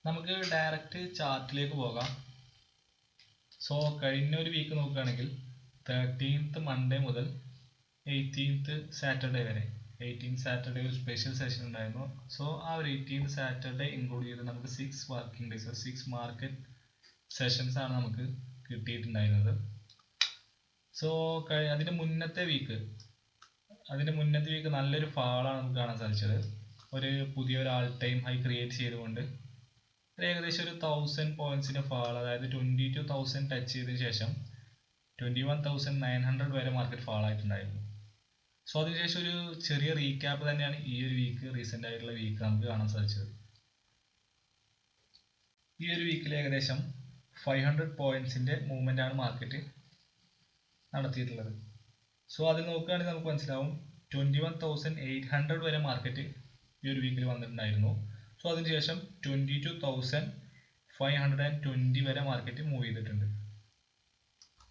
നമുക്ക് ഡയറക്റ്റ് ചാർട്ടിലേക്ക് പോകാം. സോ കഴിഞ്ഞ ഒരു വീക്ക് നോക്കുകയാണെങ്കിൽ 13th മൺഡേ മുതൽ 18th സാറ്റർഡേ വരെ 18th സാറ്റർഡേ ഒരു സ്പെഷ്യൽ സെഷൻ ഉണ്ടായിരുന്നു. സോ ആ ഒരു 18th സാറ്റർഡേ ഇൻക്ലൂഡ് ചെയ്ത് നമുക്ക് 6 വർക്കിംഗ് ഡേയ്സ് 6 മാർക്കറ്റ് സെഷൻസ് ആണ് നമുക്ക് കിട്ടിയിട്ടുണ്ടായിരുന്നത്. സോ അതിന്റെ മുന്നത്തെ വീക്ക് നല്ലൊരു ഫാളാണ് നമുക്ക് കാണാൻ സാധിച്ചത്. ഒരു പുതിയൊരു ആൾ ടൈം ഹൈ ക്രിയേറ്റ് ചെയ്തുകൊണ്ട് ഏകദേശം ഒരു 1000 പോയിന്റ്സിന്റെ ഫാൾ, അതായത് 22,000 ടച്ച് ചെയ്തതിനു ശേഷം 21,900 വരെ മാർക്കറ്റ് ഫാൾ ആയിട്ടുണ്ടായിരുന്നു. സോ അതിനുശേഷം ഒരു ചെറിയ റീക്യാപ്പ് തന്നെയാണ് ഈ ഒരു വീക്ക്, റീസെന്റ് ആയിട്ടുള്ള വീക്ക് നമുക്ക് കാണാൻ സാധിച്ചത്. ഈ ഒരു വീക്കിൽ ഏകദേശം 500 പോയിന്റ്സിന്റെ മൂവ്മെന്റ് ആണ് മാർക്കറ്റ് നടത്തിയിട്ടുള്ളത്. സോ അതിൽ നോക്കുകയാണെങ്കിൽ നമുക്ക് മനസ്സിലാവും 21,800 വരെ മാർക്കറ്റ് ഈ ഒരു വീക്കിൽ വന്നിട്ടുണ്ടായിരുന്നു. സോ അതിനുശേഷം 22,520 വരെ മാർക്കറ്റ് മൂവ് ചെയ്തിട്ടുണ്ട്.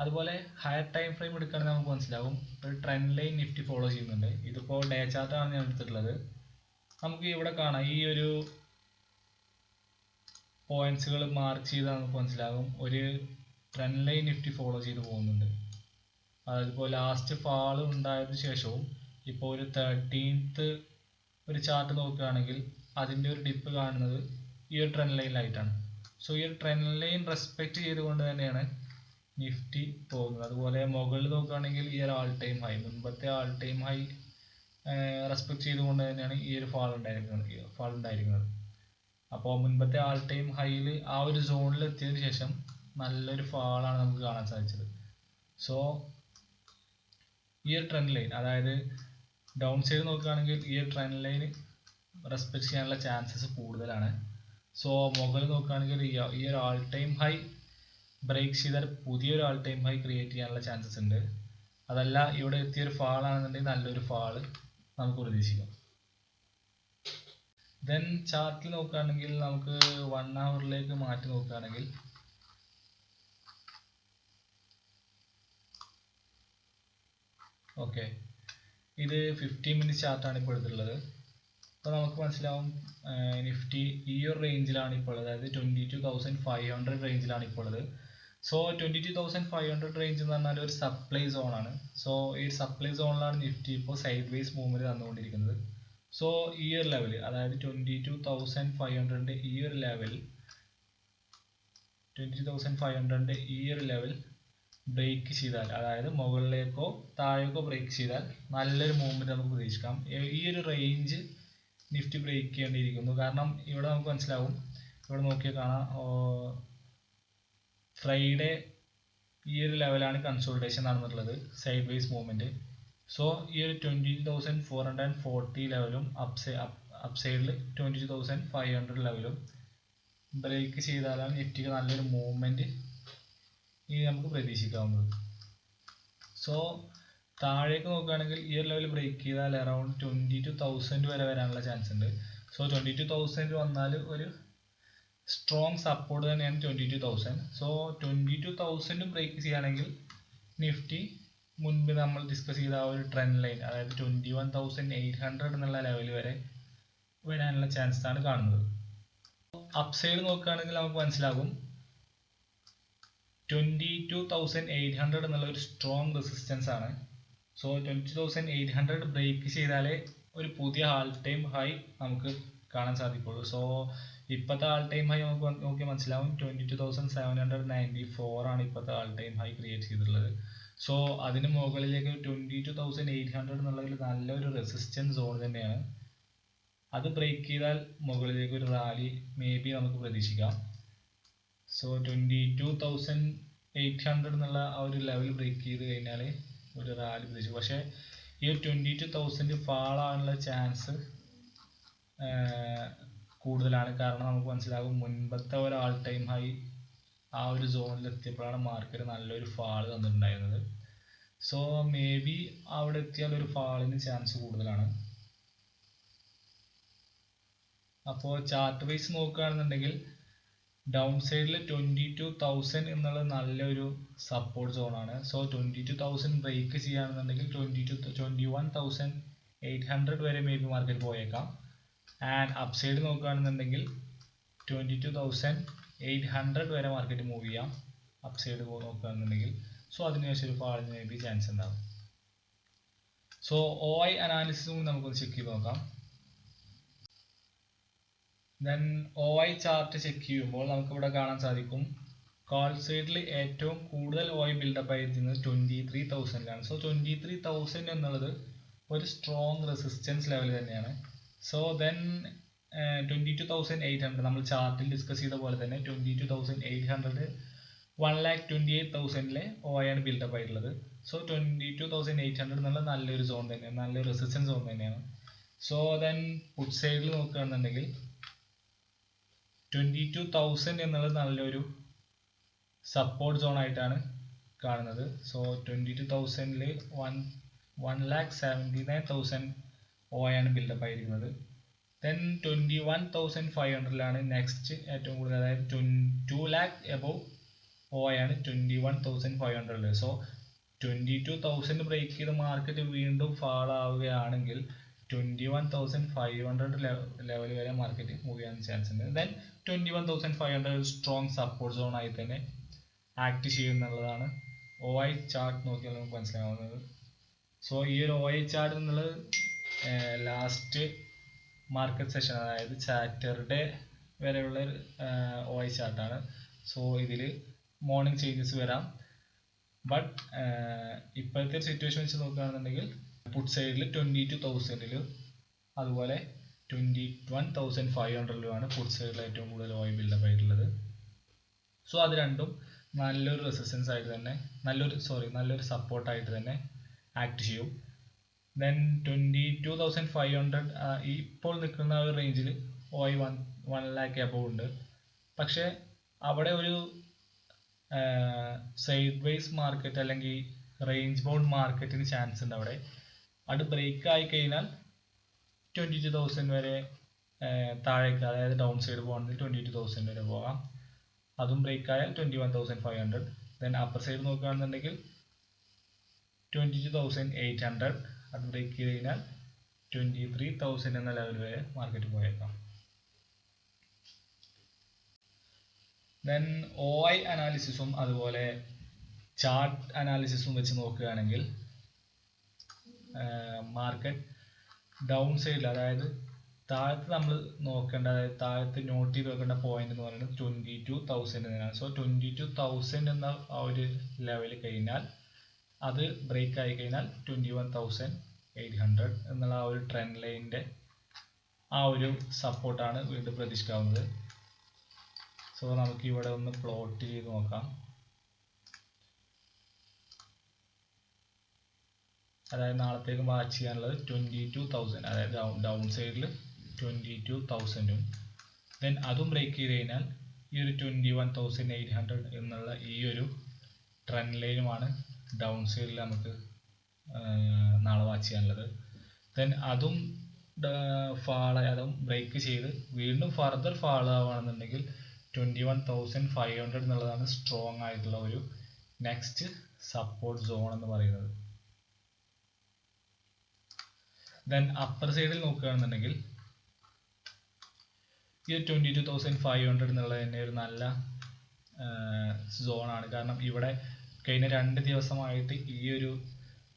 അതുപോലെ ഹയർ ടൈം ഫ്രെയിം എടുക്കുകയാണെങ്കിൽ നമുക്ക് മനസ്സിലാവും ഒരു ട്രെൻഡ് ലൈൻ നിഫ്റ്റി ഫോളോ ചെയ്യുന്നുണ്ട്. ഇതിപ്പോൾ ഡേ ചാർട്ടാണ് ഞാൻ എടുത്തിട്ടുള്ളത്. നമുക്ക് ഇവിടെ കാണാം ഈ ഒരു പോയിന്റ്സുകൾ മാർക്ക് ചെയ്താൽ നമുക്ക് മനസ്സിലാകും ഒരു ട്രെൻഡ് ലൈൻ നിഫ്റ്റി ഫോളോ ചെയ്ത് പോകുന്നുണ്ട്. അതായത് ഇപ്പോൾ ലാസ്റ്റ് ഫാള് ഉണ്ടായതിനു ശേഷവും ഇപ്പോൾ ഒരു 13th ഒരു ചാർട്ട് നോക്കുകയാണെങ്കിൽ അതിൻ്റെ ഒരു ഡിപ്പ് കാണുന്നത് ഈ ഒരു ട്രെൻഡ് ലൈനിലായിട്ടാണ്. സോ ഈ ഒരു ട്രെൻഡ് ലൈൻ റെസ്പെക്ട് ചെയ്തുകൊണ്ട് തന്നെയാണ് നിഫ്റ്റി പോകുന്നത്. അതുപോലെ മുകളിൽ നോക്കുകയാണെങ്കിൽ ഈ ഒരു ആൾ ടൈം ഹൈ, മുൻപത്തെ ആൾ ടൈം ഹൈ റെസ്പെക്ട് ചെയ്തുകൊണ്ട് തന്നെയാണ് ഈ ഒരു ഫാൾ ഉണ്ടായിരിക്കുന്നത്. അപ്പോൾ മുൻപത്തെ ആൾ ടൈം ഹൈയിൽ ആ ഒരു സോണിൽ എത്തിയതിനു ശേഷം നല്ലൊരു ഫാളാണ് നമുക്ക് കാണാൻ സാധിച്ചത്. സോ ഈ ഒരു ട്രെൻഡ് ലൈൻ, അതായത് ഡൗൺ സൈഡ് നോക്കുകയാണെങ്കിൽ ഈ ഒരു ട്രെൻഡ് ലൈൻ റെസ്പെക്ട് ചെയ്യാനുള്ള ചാൻസസ് കൂടുതലാണ്. സോ മുകളിൽ നോക്കുകയാണെങ്കിൽ ഈ ഒരു ആൾ ടൈം ഹൈ ബ്രേക്ക് ചെയ്താൽ പുതിയൊരു ആൾ ടൈം ഹൈ ക്രിയേറ്റ് ചെയ്യാനുള്ള ചാൻസസ് ഉണ്ട്. അതല്ല ഇവിടെ എത്തിയൊരു ഫാൾ ആണെന്നുണ്ടെങ്കിൽ നല്ലൊരു ഫാള് നമുക്ക് പ്രതീക്ഷിക്കാം. ദെൻ ചാർട്ടിൽ നോക്കുകയാണെങ്കിൽ നമുക്ക് 1 ഹവറിലേക്ക് മാറ്റി നോക്കുകയാണെങ്കിൽ ഓക്കെ, ഇത് 15 മിനിറ്റ് ചാർട്ടാണ് ഇപ്പോൾ എടുത്തിട്ടുള്ളത്. അപ്പോൾ നമുക്ക് മനസ്സിലാവും നിഫ്റ്റി ഈ ഒരു റേഞ്ചിലാണ് ഇപ്പോൾ ഉള്ളത്, അതായത് 22,500 റേഞ്ചിലാണ് ഇപ്പോൾ ഉള്ളത്. സോ 22,500 റേഞ്ച് എന്ന് പറഞ്ഞാൽ ഒരു സപ്ലൈ സോൺ ആണ്. സോ ഈ സപ്ലൈ സോണിലാണ് നിഫ്റ്റി ഇപ്പോൾ സൈഡ് വേസ് മൂവ്മെന്റ് തന്നുകൊണ്ടിരിക്കുന്നത്. സോ ഈ ഒരു ലെവൽ, അതായത് 22,500 ഈ ഒരു ലെവൽ 22,500 ഈ ഒരു ലെവൽ ബ്രേക്ക് ചെയ്താൽ, അതായത് മുകളിലേക്കോ താഴേക്കോ ബ്രേക്ക് ചെയ്താൽ നല്ലൊരു മൂവ്മെന്റ് നമുക്ക് പ്രതീക്ഷിക്കാം. ഈ ഒരു റേഞ്ച് നിഫ്റ്റി ബ്രേക്ക് ചെയ്യേണ്ടിയിരിക്കുന്നു. കാരണം ഇവിടെ നമുക്ക് മനസ്സിലാവും, ഇവിടെ നോക്കിയാൽ കാണാം ഫ്രൈഡേ ഈ ഒരു ലെവലാണ് കൺസോൾട്ടേഷൻ നടന്നിട്ടുള്ളത്, സൈഡ് വേസ് മൂവ്മെന്റ്. സോ ഈ ഒരു 20,440 ലെവലും അപ്സൈഡിൽ 22,500 ലെവലും ബ്രേക്ക് ചെയ്താലാണ് നിഫ്റ്റിക്ക് നല്ലൊരു മൂവ്മെന്റ് ഇനി നമുക്ക് പ്രതീക്ഷിക്കാവുന്നത്. സോ താഴേക്ക് നോക്കുകയാണെങ്കിൽ ഈ ഒരു ലെവൽ ബ്രേക്ക് ചെയ്താൽ അറൌണ്ട് 22,000 വരെ വരാനുള്ള ചാൻസ് ഉണ്ട്. സോ 22,000 വന്നാൽ ഒരു സ്ട്രോങ് സപ്പോർട്ട് തന്നെയാണ് 22,000. സോ 22,000 ബ്രേക്ക് ചെയ്യുകയാണെങ്കിൽ നിഫ്റ്റി മുൻപ് നമ്മൾ ഡിസ്കസ് ചെയ്ത ആ ഒരു ട്രെൻഡ് ലൈൻ, അതായത് 21,800 എന്നുള്ള ലെവൽ വരെ വരാനുള്ള ചാൻസ് ആണ് കാണുന്നത്. അപ്സൈഡ് നോക്കുകയാണെങ്കിൽ നമുക്ക് മനസ്സിലാകും 22,800 എന്നുള്ള ഒരു സ്ട്രോങ് റെസിസ്റ്റൻസ് ആണ്. സോ 22,800 ബ്രേക്ക് ചെയ്താലേ ഒരു പുതിയ ആൾ ടൈം ഹൈ നമുക്ക് കാണാൻ സാധിക്കുള്ളൂ. സോ ഇപ്പോഴത്തെ ആൾ ടൈം ഹൈ നമുക്ക് നോക്കി മനസ്സിലാവും 22,794 ആണ് ഇപ്പോഴത്തെ ആൾ ടൈം ഹൈ ക്രിയേറ്റ് ചെയ്തിട്ടുള്ളത്. സോ അതിന് മുകളിലേക്ക് 22,800 എന്നുള്ള ഒരു നല്ലൊരു റെസിസ്റ്റൻസ് സോൺ തന്നെയാണ്. അത് ബ്രേക്ക് ചെയ്താൽ മുകളിലേക്ക് ഒരു റാലി മേ ബി നമുക്ക് പ്രതീക്ഷിക്കാം. സോ 22,800 എന്നുള്ള ആ ഒരു ലെവൽ ബ്രേക്ക് ചെയ്ത് കഴിഞ്ഞാൽ ഒരു റാലി പ്രതീക്ഷിക്കും. പക്ഷേ ഈ ഒരു 22,000 ഫാൾ ആവാനുള്ള ചാൻസ് കൂടുതലാണ്. കാരണം നമുക്ക് മനസ്സിലാകും മുൻപത്തെ ഒരു ആൾ ടൈം ഹൈ ആ ഒരു സോണിൽ എത്തിയപ്പോഴാണ് മാർക്കറ്റ് നല്ലൊരു ഫാൾ തന്നിട്ടുണ്ടായിരുന്നത്. സോ മേ ബി അവിടെ എത്തിയാൽ ഒരു ഫാളിന് ചാൻസ് കൂടുതലാണ്. അപ്പോൾ ചാർട്ട് വൈസ് നോക്കുകയാണെന്നുണ്ടെങ്കിൽ ഡൗൺ സൈഡിൽ 22,000 എന്നുള്ള നല്ലൊരു സപ്പോർട്ട് സോണാണ്. സോ 22,000 ബ്രേക്ക് ചെയ്യുകയാണെന്നുണ്ടെങ്കിൽ 21,800 വരെ മേ ബി മാർക്കറ്റ് പോയേക്കാം. ആൻഡ് അപ്സൈഡ് നോക്കുകയാണെന്നുണ്ടെങ്കിൽ 22,800 വരെ മാർക്കറ്റ് മൂവ് ചെയ്യാം അപ്പ് സൈഡ് നോക്കുകയാണെന്നുണ്ടെങ്കിൽ. സോ അതിനുശേഷം ഒരു ഫാളിന് മേ ബി ചാൻസ് ഉണ്ടാവും. സോ OI അനാലിസിസും നമുക്കൊന്ന് ചെക്ക് ചെയ്ത് നോക്കാം. ദെൻ OI ചാർട്ട് ചെക്ക് ചെയ്യുമ്പോൾ നമുക്കിവിടെ കാണാൻ സാധിക്കും കാൾ സൈഡിൽ ഏറ്റവും കൂടുതൽ OI ബിൽഡപ്പ് ആയിരിക്കുന്നത് 23,000ലാണ്. സോ 23,000 എന്നുള്ളത് ഒരു സ്ട്രോങ് റെസിസ്റ്റൻസ് ലെവൽ തന്നെയാണ്. സോ ദെൻ 22,800 നമ്മൾ ചാർട്ടിൽ ഡിസ്കസ് ചെയ്ത പോലെ തന്നെ 22,800 1,28,000 OI ആണ് ബിൽഡപ്പ് ആയിട്ടുള്ളത്. സോ 22,800 എന്നുള്ള നല്ലൊരു സോൺ തന്നെയാണ്, നല്ലൊരു റെസിസ്റ്റൻസ് സോൺ തന്നെയാണ്. സോ ദെൻ പുട്ട് സൈഡിൽ നോക്കുകയാണെന്നുണ്ടെങ്കിൽ 22,000 എന്നുള്ളത് നല്ലൊരു സപ്പോർട്ട് സോൺ ആയിട്ടാണ് കാണുന്നത്. സോ 22,000 1,79,000 OI ആണ് ബിൽഡപ്പ് ആയിരിക്കുന്നത്. ദെൻ 21,500 നെക്സ്റ്റ് ഏറ്റവും കൂടുതൽ, അതായത് 2 lakh എബോവ് OI ആണ് 21,500. സോ 22,000 ബ്രേക്ക് ചെയ്ത് മാർക്കറ്റ് വീണ്ടും ഫാൾ ആവുകയാണെങ്കിൽ 21,500 ലെവൽ വരെ മാർക്കറ്റ് മൂവ് ചെയ്യാൻ ചാൻസ് ഉണ്ട്. ദെൻ 21,500 സ്ട്രോങ് സപ്പോർട്ട് സോൺ ആയി തന്നെ ആക്ട് ചെയ്യുന്നുള്ളതാണ് OI ചാർട്ട് നോക്കിയാൽ നമുക്ക് മനസ്സിലാവുന്നത്. സോ ഈ ഒരു OI ചാർട്ട് എന്നുള്ളത് ലാസ്റ്റ് മാർക്കറ്റ് സെഷൻ, അതായത് സാറ്റർഡേ വരെയുള്ള OI ചാർട്ടാണ്. സോ ഇതിൽ മോർണിംഗ് ചേഞ്ചസ് വരാം. ബട്ട് ഇപ്പോഴത്തെ സിറ്റുവേഷൻ വെച്ച് നോക്കുകയാണെന്നുണ്ടെങ്കിൽ പുട്ട് സൈഡിൽ 22,000 അതുപോലെ 21,500 പുട്ട് സൈഡിൽ ഏറ്റവും കൂടുതൽ OI ബിൽഡപ്പ് ആയിട്ടുള്ളത്. സോ അത് രണ്ടും നല്ലൊരു റെസിസ്റ്റൻസ് ആയിട്ട് തന്നെ, നല്ലൊരു സപ്പോർട്ടായിട്ട് തന്നെ ആക്ട് ചെയ്യും. ദെൻ 22,500 ഇപ്പോൾ നിൽക്കുന്ന ഒരു റേഞ്ചിൽ OI 1 lakh എബോവ് ഉണ്ട്. പക്ഷെ അവിടെ ഒരു സൈഡ് വൈസ് മാർക്കറ്റ് അല്ലെങ്കിൽ റേഞ്ച് ബൗണ്ട് മാർക്കറ്റിന് ചാൻസ് ഉണ്ട്. അവിടെ അത് ബ്രേക്ക് ആയി കഴിഞ്ഞാൽ 22,000 വരെ താഴേക്ക്, അതായത് ഡൗൺ സൈഡ് പോകണമെങ്കിൽ 22,000 വരെ പോകാം. അതും ബ്രേക്ക് ആയാൽ 21,500. ദെൻ അപ്പർ സൈഡ് നോക്കുകയാണെന്നുണ്ടെങ്കിൽ 22,800. അത് ബ്രേക്ക് ചെയ്ത് കഴിഞ്ഞാൽ 23,000 എന്ന ലെവൽ വരെ മാർക്കറ്റ് പോയേക്കാം. ദെൻ OI അനാലിസിസും അതുപോലെ ചാർട്ട് അനാലിസിസും വെച്ച് നോക്കുകയാണെങ്കിൽ മാർക്കറ്റ് ഡൗൺ സൈഡിൽ, അതായത് താഴത്ത് നമ്മൾ നോക്കേണ്ട, അതായത് താഴത്ത് നോട്ട് ചെയ്ത് വെക്കേണ്ട പോയിന്റ് എന്ന് പറയുന്നത് 22,000 തന്നെയാണ്. സോ 22,000 എന്ന ആ ഒരു ലെവൽ കഴിഞ്ഞാൽ, അത് ബ്രേക്ക് ആയി കഴിഞ്ഞാൽ 21,800 എന്നുള്ള ആ ഒരു ട്രെൻഡ് ലൈനിന്റെ ആ ഒരു സപ്പോർട്ടാണ് വീണ്ടും പ്രതീക്ഷിക്കാവുന്നത്. സോ നമുക്ക് ഇവിടെ ഒന്ന് പ്ലോട്ട് ചെയ്ത് നോക്കാം. അതായത് നാളത്തേക്ക് വാച്ച് ചെയ്യാനുള്ളത് 22,000, അതായത് ഡൗൺ സൈഡിൽ 22,000ഉം ദെൻ അതും ബ്രേക്ക് ചെയ്ത് കഴിഞ്ഞാൽ ഈ ഒരു 21,800 എന്നുള്ള ഈ ഒരു ട്രെൻഡ് ലൈനുമാണ് ഡൗൺ സൈഡിൽ നമുക്ക് നാളെ വാച്ച് ചെയ്യാനുള്ളത്. ദെൻ അതും അതും ബ്രേക്ക് ചെയ്ത് വീണ്ടും ഫർദർ ഫാൾ ആവുകയാണെന്നുണ്ടെങ്കിൽ 21,500 എന്നുള്ളതാണ് സ്ട്രോങ് ആയിട്ടുള്ള ഒരു നെക്സ്റ്റ് സപ്പോർട്ട് സോൺ എന്ന് പറയുന്നത്. ദെൻ അപ്പർ സൈഡിൽ നോക്കുകയാണെന്നുണ്ടെങ്കിൽ ഈ 22,500 എന്നുള്ളത് തന്നെ ഒരു നല്ല സോണാണ്. കാരണം ഇവിടെ കഴിഞ്ഞ 2 ദിവസമായിട്ട് ഈ ഒരു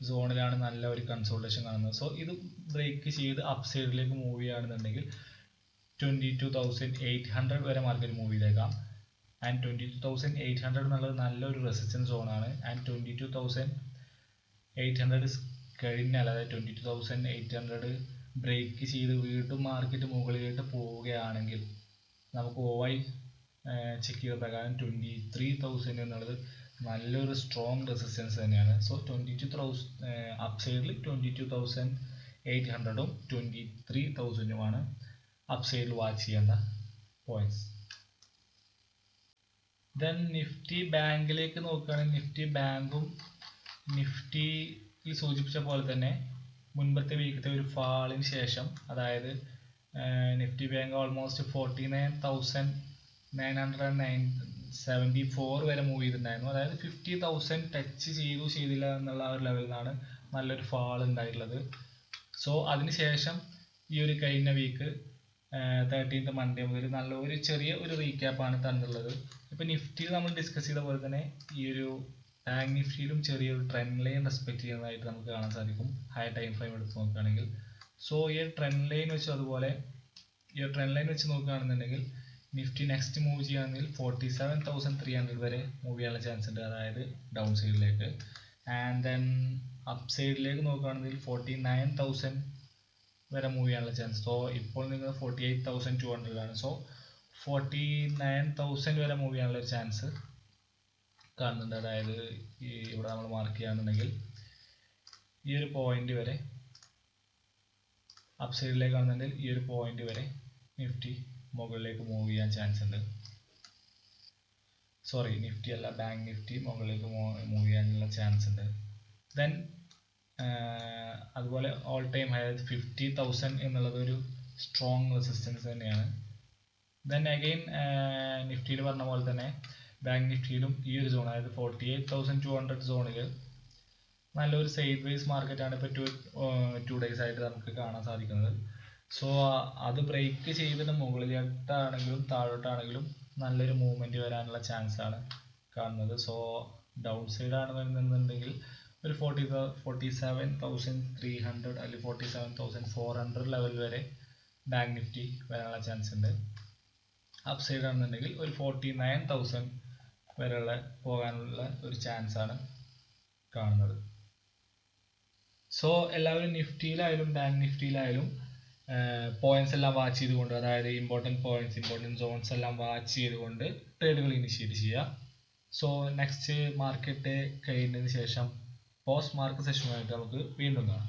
സോണിലാണ് നല്ല ഒരു കൺസോൾട്ടേഷൻ കാണുന്നത്. സോ ഇത് ബ്രേക്ക് ചെയ്ത് അപ്പ് സൈഡിലേക്ക് മൂവ് ചെയ്യുകയാണെന്നുണ്ടെങ്കിൽ 22,800 വരെ മാർക്കറ്റ് മൂവ് ചെയ്തേക്കാം. ആൻഡ് 22,800 എന്നുള്ളത് നല്ലൊരു റെസിസ്റ്റൻസ് സോണാണ്. ആൻഡ് 22,800 കഴിഞ്ഞാൽ, അതായത് 22,800 ബ്രേക്ക് ചെയ്ത് വീണ്ടും മാർക്കറ്റ് മുകളിലോട്ട് പോവുകയാണെങ്കിൽ നമുക്ക് OI ചെക്ക് ചെയ്ത പ്രകാരം 23,000 എന്നുള്ളത് നല്ലൊരു സ്ട്രോങ് റെസിസ്റ്റൻസ് തന്നെയാണ്. സോ 22,000 അപ്പ് സൈഡിൽ 22,800ഉം 23,000ഉമാണ് അപ്പ് സൈഡിൽ വാച്ച് ചെയ്യേണ്ട പോയിന്റ്സ്. ദെൻ നിഫ്റ്റി ബാങ്കിലേക്ക് നോക്കുകയാണെങ്കിൽ നിഫ്റ്റി ബാങ്കും നിഫ്റ്റിയിൽ സൂചിപ്പിച്ച പോലെ തന്നെ മുൻപത്തെ വീക്കത്തെ ഒരു ഫാളിന് ശേഷം, അതായത് നിഫ്റ്റി ബാങ്ക് ഓൾമോസ്റ്റ് 49,974 വരെ മൂവ് ചെയ്തിട്ടുണ്ടായിരുന്നു. അതായത് 50,000 ടച്ച് ചെയ്തില്ല എന്നുള്ള ആ ഒരു ലെവലിലാണ് നല്ലൊരു ഫാൾ ഉണ്ടായിട്ടുള്ളത്. സോ അതിനുശേഷം ഈ ഒരു കഴിഞ്ഞ വീക്ക് 13th മൺഡേ മുതൽ നല്ല ഒരു ചെറിയ ഒരു റീക്യാപ്പാണ് തന്നിട്ടുള്ളത്. ഇപ്പം നിഫ്റ്റിയിൽ നമ്മൾ ഡിസ്കസ് ചെയ്ത പോലെ തന്നെ ഈ ഒരു ബാങ്ക് നിഫ്റ്റിയിലും ചെറിയൊരു ട്രെൻഡ് ലൈൻ റെസ്പെക്ട് ചെയ്യുന്നതായിട്ട് നമുക്ക് കാണാൻ സാധിക്കും ഹൈ ടൈം ഫ്രെയിം എടുത്ത് നോക്കുകയാണെങ്കിൽ. സോ ഈ ട്രെൻഡ് ലൈൻ വെച്ച് അതുപോലെ ഈ ട്രെൻഡ് ലൈൻ വെച്ച് നോക്കുകയാണെന്നുണ്ടെങ്കിൽ നിഫ്റ്റി നെക്സ്റ്റ് മൂവ് ചെയ്യുകയാണെങ്കിൽ 47,300 വരെ മൂവ് ചെയ്യാനുള്ള ചാൻസ് ഉണ്ട്, അതായത് ഡൗൺ സൈഡിലേക്ക്. ആൻഡ് ദെൻ അപ്പ് സൈഡിലേക്ക് നോക്കുകയാണെങ്കിൽ 49,000 വരെ മൂവ് ചെയ്യാനുള്ള ചാൻസ്. സോ ഇപ്പോൾ നിങ്ങൾ 48,200 ആണ്. സോ 49,000 വരെ മൂവ് ചെയ്യാനുള്ള ഒരു ചാൻസ് കാണുന്നുണ്ട്. അതായത് ഈ ഇവിടെ നമ്മൾ മാർക്ക് ചെയ്യുകയാണെന്നുണ്ടെങ്കിൽ ഈ ഒരു പോയിന്റ് വരെ അപ്പ് സൈഡിലേക്ക് കാണുന്നുണ്ടെങ്കിൽ ഈ ഒരു പോയിന്റ് വരെ നിഫ്റ്റി മുകളിലേക്ക് മൂവ് ചെയ്യാൻ ചാൻസ് ഉണ്ട്. സോറി, നിഫ്റ്റി അല്ല, ബാങ്ക് നിഫ്റ്റി മുകളിലേക്ക് മൂവ് ചെയ്യാനുള്ള ചാൻസ് ഉണ്ട്. ദെൻ അതുപോലെ ഓൾ ടൈം ഹൈ 50,000 എന്നുള്ളത് ഒരു സ്ട്രോങ് റെസിസ്റ്റൻസ് തന്നെയാണ്. ദെൻ അഗെയിൻ നിഫ്റ്റിയിൽ പറഞ്ഞ പോലെ തന്നെ ബാങ്ക് നിഫ്റ്റിയിലും ഈ ഒരു സോൺ, അതായത് 48,200 സോണിൽ നല്ലൊരു സൈഡ് വേസ് മാർക്കറ്റാണ് ഇപ്പോൾ 2 days ആയിട്ട് നമുക്ക് കാണാൻ സാധിക്കുന്നത്. സോ അത് ബ്രേക്ക് ചെയ്തിട്ട് മുകളിലോട്ടാണെങ്കിലും താഴോട്ടാണെങ്കിലും നല്ലൊരു മൂവ്മെന്റ് വരാനുള്ള ചാൻസ് ആണ് കാണുന്നത്. സോ ഡൗൺ സൈഡ് ആണ് വരുന്നുണ്ടെങ്കിൽ ഒരു 47,300 അല്ലെങ്കിൽ 47,400 ലെവൽ വരെ ബാങ്ക് നിഫ്റ്റി വരാനുള്ള ചാൻസ് ഉണ്ട്. അപ്പ് സൈഡ് ആണെന്നുണ്ടെങ്കിൽ ഒരു 49,000 വരെയുള്ള പോകാനുള്ള ഒരു ചാൻസ് ആണ് കാണുന്നത്. സോ എല്ലാവരും നിഫ്റ്റിയിലായാലും ബാങ്ക് നിഫ്റ്റിയിലായാലും പോയിന്റ്സ് എല്ലാം വാച്ച് ചെയ്തുകൊണ്ട്, അതായത് ഇമ്പോർട്ടൻറ്റ് പോയിന്റ്സ്, ഇമ്പോർട്ടൻറ്റ് സോൺസ് എല്ലാം വാച്ച് ചെയ്തുകൊണ്ട് ട്രേഡുകൾ ഇനിഷ്യേറ്റ് ചെയ്യുക. സോ നെക്സ്റ്റ് മാർക്കറ്റ് കഴിയുന്നതിന് ശേഷം പോസ്റ്റ് മാർക്കറ്റ് സെഷനുമായിട്ട് നമുക്ക് വീണ്ടും കാണാം.